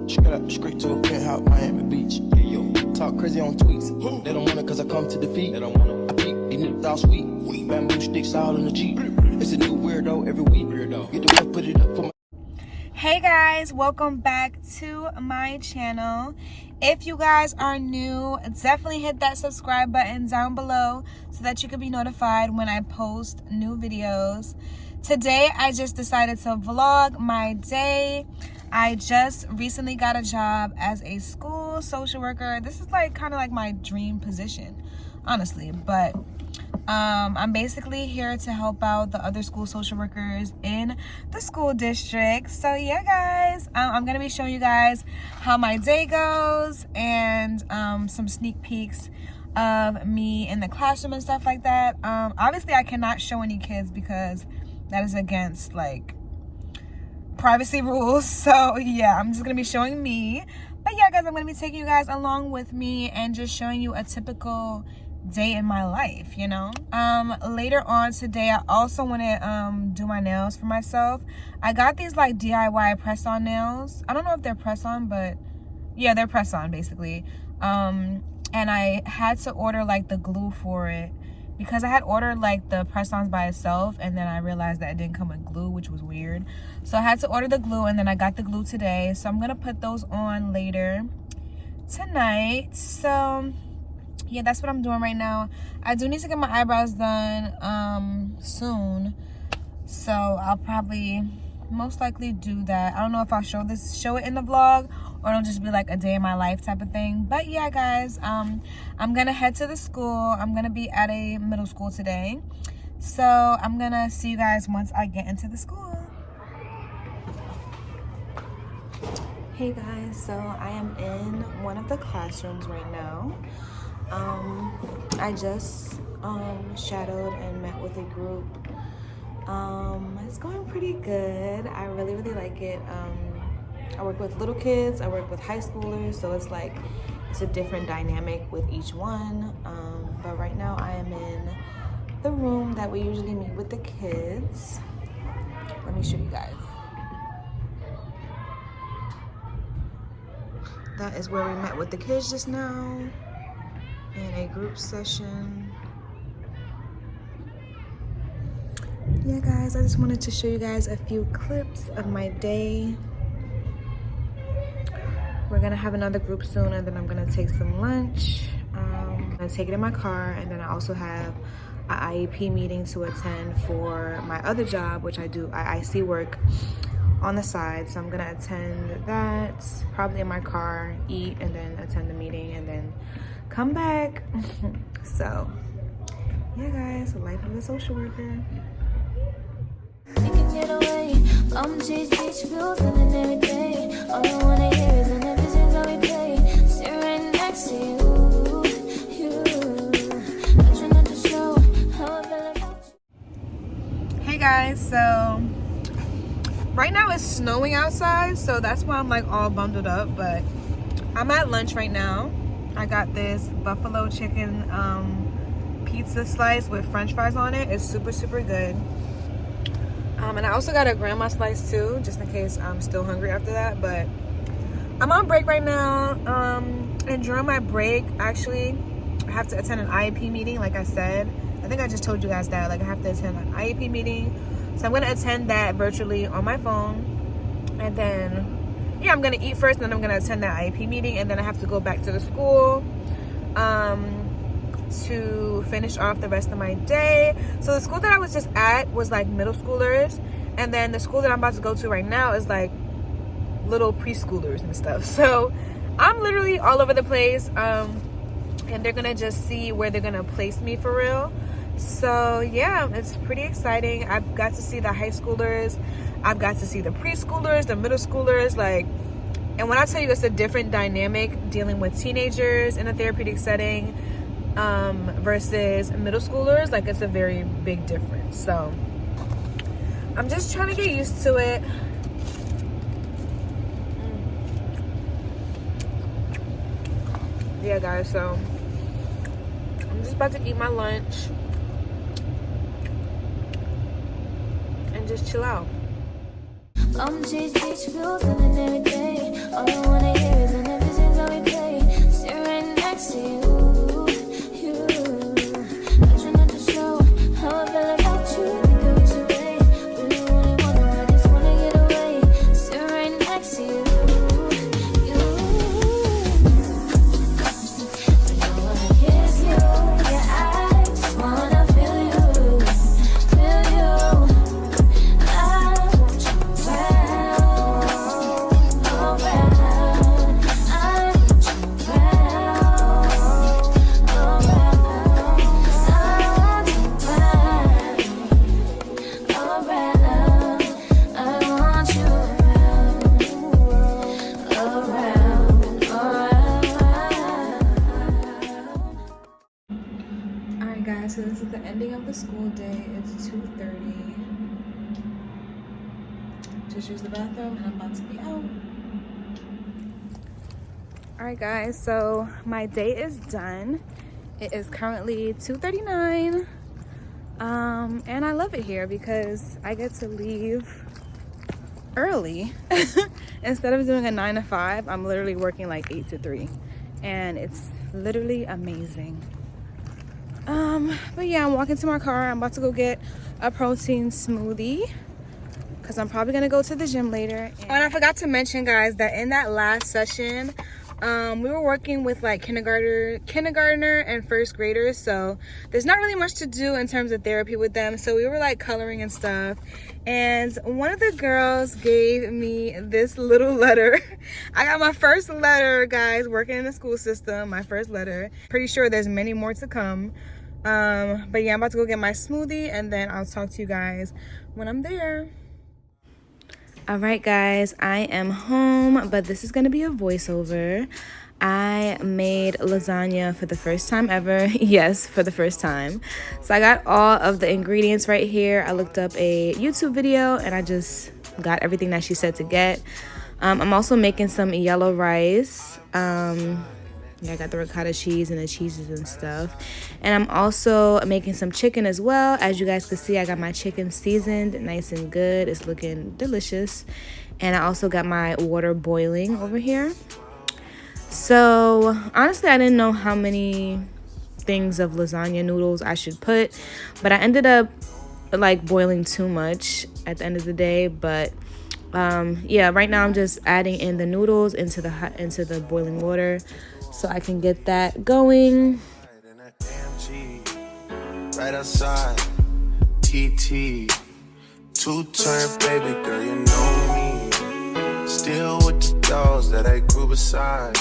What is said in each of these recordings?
Straight up, straight to a penthouse, Miami Beach. Hey, yo, talk crazy on tweets. They don't want it cause I come to defeat. They don't want it. I peep, these niggas all sweet. Bamboo sticks all in the Jeep. It's a new weirdo every week. Get the one, put it up for my... Hey guys, welcome back to my channel. If you guys are new, definitely hit that subscribe button down below so that you can be notified when I post new videos. Today, I just decided to vlog my day. I just recently got a job as a school social worker. This is like kind of like my dream position, honestly, but I'm basically here to help out the other school social workers in the school district. So yeah, guys, I'm gonna be showing you guys how my day goes and some sneak peeks of me in the classroom and stuff like that. Obviously I cannot show any kids because that is against like privacy rules. So yeah, I'm just gonna be showing me. But yeah, guys, I'm gonna be taking you guys along with me and just showing you a typical day in my life, you know. Later on today, I also want to do my nails for myself. I got these like DIY press-on nails. I don't know if they're press-on, but yeah, they're press-on basically. And I had to order like the glue for it because I had ordered like the press-ons by itself, and then I realized that it didn't come with glue, which was weird. So I had to order the glue, and then I got the glue today. So I'm gonna put those on later tonight. So yeah, that's what I'm doing right now. I do need to get my eyebrows done soon, so I'll probably most likely do that. I don't know if I'll show it in the vlog, or it'll just be like a day in my life type of thing. But yeah, guys, I'm gonna head to the school. I'm gonna be at a middle school today, so I'm gonna see you guys once I get into the school. Hey guys, so I am in one of the classrooms right now. I just shadowed and met with a group. It's going pretty good. I really like it. I work with little kids, I work with high schoolers, so it's a different dynamic with each one. But right now I am in the room that we usually meet with the kids. Let me show you guys. That is where we met with the kids just now in a group session. Yeah, guys, I just wanted to show you guys a few clips of my day. We're gonna have another group soon, and then I'm gonna take some lunch. I'm gonna take it in my car, and then I also have an IEP meeting to attend for my other job, which I do IC work on the side. So I'm gonna attend that probably in my car, eat, and then attend the meeting, and then come back. So yeah, guys, the life of a social worker. We can get away. Chase beach view, feeling every day. All I wanna hear is an visions that we play. Sit right next to you. I try not to show how I feel about you. Hey guys, so right now it's snowing outside, so that's why I'm like all bundled up. But I'm at lunch right now. I got this buffalo chicken pizza slice with french fries on it. It's super good. And I also got a grandma slice too, just in case I'm still hungry after that. But I'm on break right now. And during my break, actually, I have to attend an IEP meeting, like I said. I think I just told you guys that. Like, I have to attend an IEP meeting. So I'm gonna attend that virtually on my phone. And then yeah, I'm gonna eat first, and then I'm gonna attend that IEP meeting, and then I have to go back to the school to finish off the rest of my day. So the school that I was just at was like middle schoolers, and then the school that I'm about to go to right now is like little preschoolers and stuff. So I'm literally all over the place, and they're gonna just see where they're gonna place me for real. So yeah, it's pretty exciting. I've got to see the high schoolers, I've got to see the preschoolers, the middle schoolers, like, and when I tell you it's a different dynamic dealing with teenagers in a therapeutic setting versus middle schoolers, like, it's a very big difference. So I'm just trying to get used to it. Yeah, guys, so I'm just about to eat my lunch and just chill out. Chase beach view, feeling every day. All I wanna school day. It's 2:30. Just use the bathroom and I'm about to be out. Alright guys, so my day is done. It is currently 2:39. And I love it here because I get to leave early. Instead of doing a 9 to 5, I'm literally working like 8 to 3. And it's literally amazing. But yeah, I'm walking to my car. I'm about to go get a protein smoothie because I'm probably gonna go to the gym later. And I forgot to mention, guys, that in that last session, we were working with like kindergartner and first graders, so there's not really much to do in terms of therapy with them. So we were like coloring and stuff, and one of the girls gave me this little letter. I got my first letter, guys, working in the school system, my first letter. Pretty sure there's many more to come. But yeah, I'm about to go get my smoothie and then I'll talk to you guys when I'm there. All right, guys, I am home, but this is gonna be a voiceover. I made lasagna for the first time ever. Yes, for the first time. So I got all of the ingredients right here. I looked up a YouTube video and I just got everything that she said to get. I'm also making some yellow rice. Yeah, I got the ricotta cheese and the cheeses and stuff. And I'm also making some chicken as well. As you guys can see, I got my chicken seasoned nice and good. It's looking delicious. And I also got my water boiling over here. So honestly, I didn't know how many things of lasagna noodles I should put, but I ended up like boiling too much at the end of the day. But yeah, right now I'm just adding in the noodles into the boiling water so I can get that going. Right outside, TT, two-turn baby girl, you know me. Still with the dogs that I grew beside.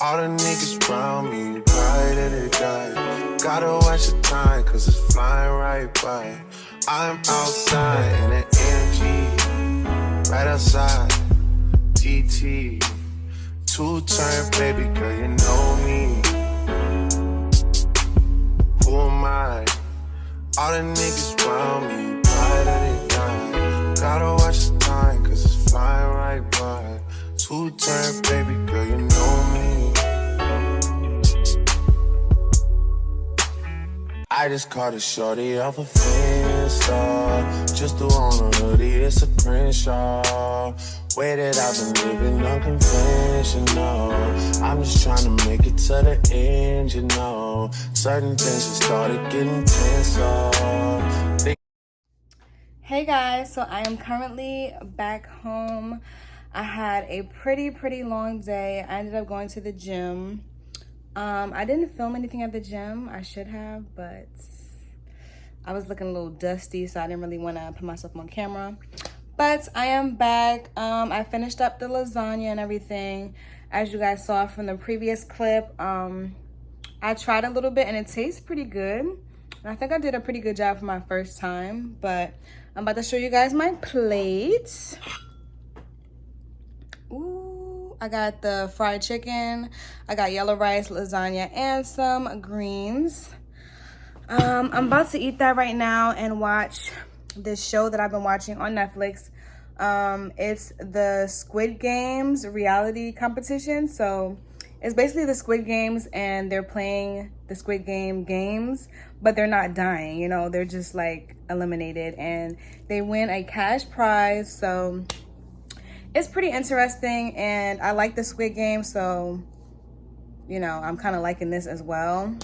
All the niggas around me, right at it die. Gotta watch the time, cause it's flying right by. I'm outside in an AMG, right outside, TT. Two-turn baby girl, you know me. Who am I? All the niggas around me, right at it die. Gotta watch the time, cause it's flying right by. Two-turn baby girl, you know me. I just caught a shorty off a Finsta. Just threw on a hoodie, it's a Crenshaw. Way that I've been living unconventional. I'm just trying to make it to the end, you know. Certain things just started getting tense. Hey guys, so I am currently back home. I had a pretty long day. I ended up going to the gym. I didn't film anything at the gym. I should have, but I was looking a little dusty, so I didn't really want to put myself on camera. But I am back. I finished up the lasagna and everything. As you guys saw from the previous clip, I tried a little bit and it tastes pretty good. And I think I did a pretty good job for my first time, but I'm about to show you guys my plate. Ooh, I got the fried chicken, I got yellow rice, lasagna, and some greens. I'm about to eat that right now and watch this show that I've been watching on Netflix. It's the Squid Games reality competition. So it's basically the Squid Games and they're playing the Squid Game games, but they're not dying, you know, they're just like eliminated and they win a cash prize. So it's pretty interesting and I like the Squid Game, so you know, I'm kind of liking this as well.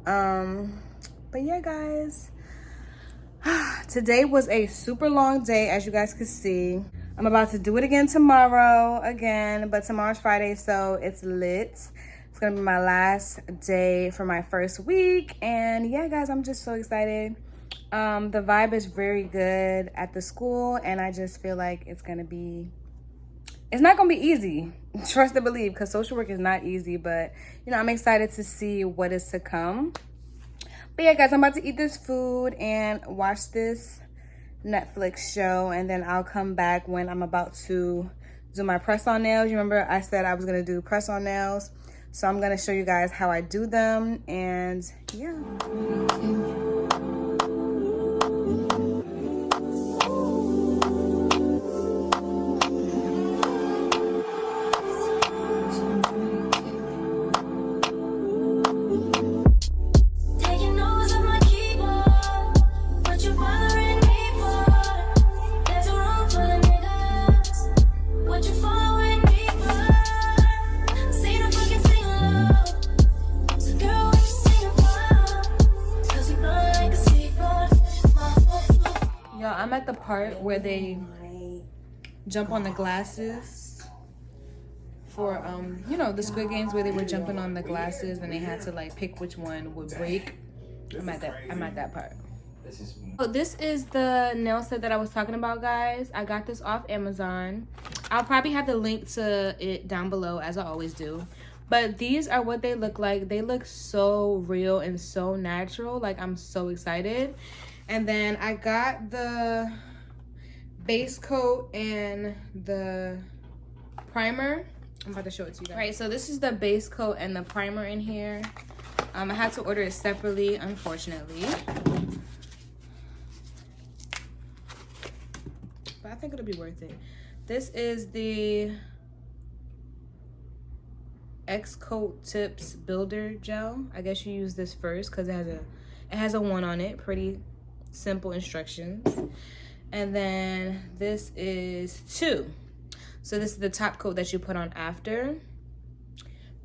But yeah, guys, today was a super long day, as you guys could see. I'm about to do it again tomorrow but tomorrow's Friday, so it's lit. It's gonna be my last day for my first week, and yeah, guys, I'm just so excited. The vibe is very good at the school, and I just feel like it's not gonna be easy, trust and believe, because social work is not easy, but you know, I'm excited to see what is to come. But yeah, guys, I'm about to eat this food and watch this Netflix show, and then I'll come back when I'm about to do my press-on nails. You remember I said I was gonna do press-on nails, so I'm gonna show you guys how I do them, and yeah. where they jump on the glasses for you know, the Squid Games where they were jumping on the glasses and they had to like pick which one would break. I'm at that part. So this is the nail set that I was talking about, guys. I got this off Amazon. I'll probably have the link to it down below, as I always do. But these are what they look like. They look so real and so natural. Like, I'm so excited. And then I got the base coat and the primer. I'm about to show it to you guys. All right, so this is the base coat and the primer in here. I had to order it separately, unfortunately. But I think it'll be worth it. This is the X-Coat Tips Builder Gel. I guess you use this first because it has a 1 on it. Pretty simple instructions. And then this is 2. So this is the top coat that you put on after.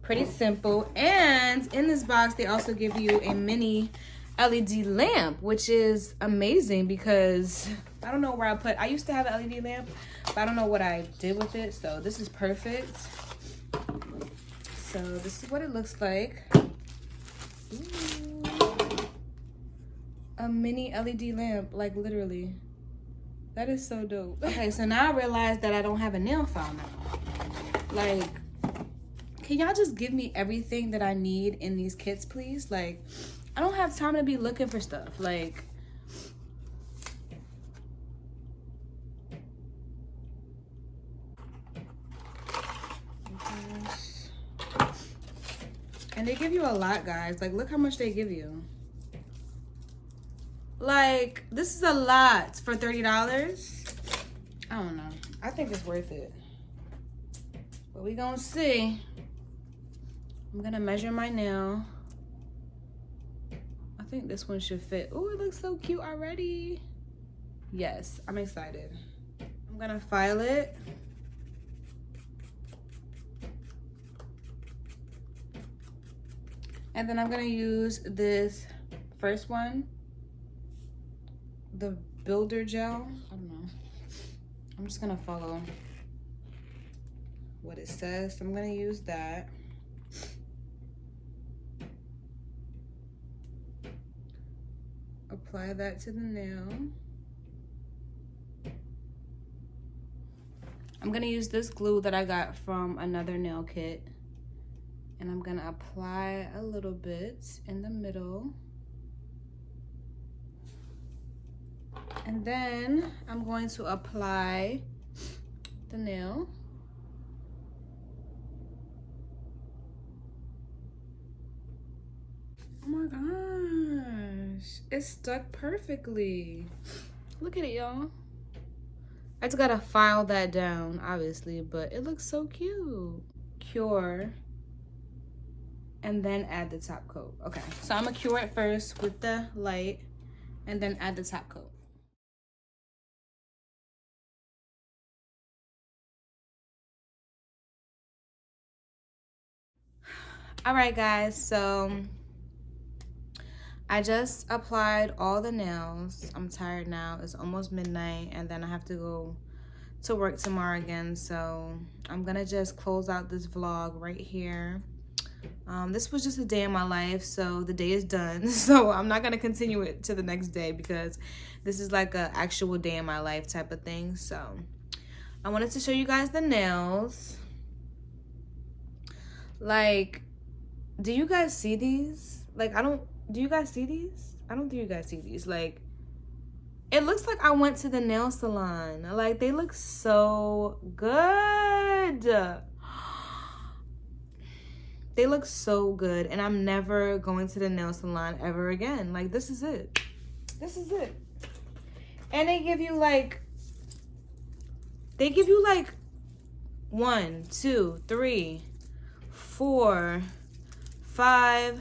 Pretty simple. And in this box, they also give you a mini LED lamp, which is amazing because I don't know where I used to have an LED lamp, but I don't know what I did with it. So this is perfect. So this is what it looks like. Ooh. A mini LED lamp, like literally. That is so dope. Okay, so now I realize that I don't have a nail file now. Like, can y'all just give me everything that I need in these kits, please? Like, I don't have time to be looking for stuff. Like, and they give you a lot, guys. Like, look how much they give you. Like, this is a lot for $30. I don't know. I think it's worth it. But we gonna see. I'm gonna measure my nail. I think this one should fit. Oh, it looks so cute already. Yes, I'm excited. I'm gonna file it. And then I'm gonna use this first one, the builder gel. I don't know. I'm just gonna follow what it says. So I'm gonna use that. Apply that to the nail. I'm gonna use this glue that I got from another nail kit. And I'm gonna apply a little bit in the middle. And then I'm going to apply the nail. Oh my gosh, it's stuck perfectly. Look at it, y'all. I just gotta file that down, obviously, but it looks so cute. Cure, and then add the top coat. Okay, so I'm gonna cure it first with the light, and then add the top coat. All right, guys, so I just applied all the nails. I'm tired now. It's almost midnight, and then I have to go to work tomorrow again. So I'm gonna just close out this vlog right here. This was just a day in my life, so the day is done. So I'm not gonna continue it to the next day because this is like a actual day in my life type of thing. So I wanted to show you guys the nails. Like, do you guys see these? Like, do you guys see these? I don't think you guys see these. Like, it looks like I went to the nail salon. Like, they look so good. They look so good. And I'm never going to the nail salon ever again. Like, this is it. This is it. And they give you like 1, 2, 3, 4, 5,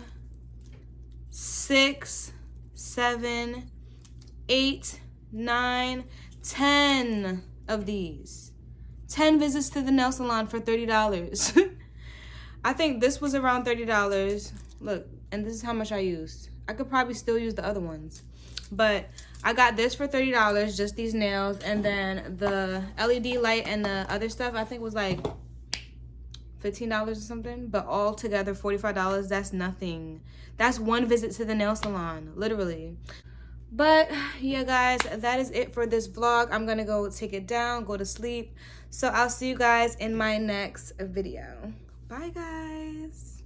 6, 7, 8, 9, 10 of these. 10 visits to the nail salon for $30. I think this was around $30. Look, and this is how much I used. I could probably still use the other ones. But I got this for $30, just these nails, and then the LED light and the other stuff I think was like $15 or something, but all together $45. That's nothing. That's one visit to the nail salon, literally. But yeah, guys, that is it for this vlog. I'm gonna go take it down, go to sleep. So I'll see you guys in my next video. Bye, guys.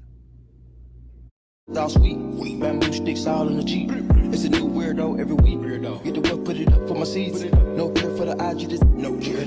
All sweet, bamboo sticks all in the Jeep. It's a new weirdo every week. Get the work, put it up for my seeds. No care for the IG, just no care.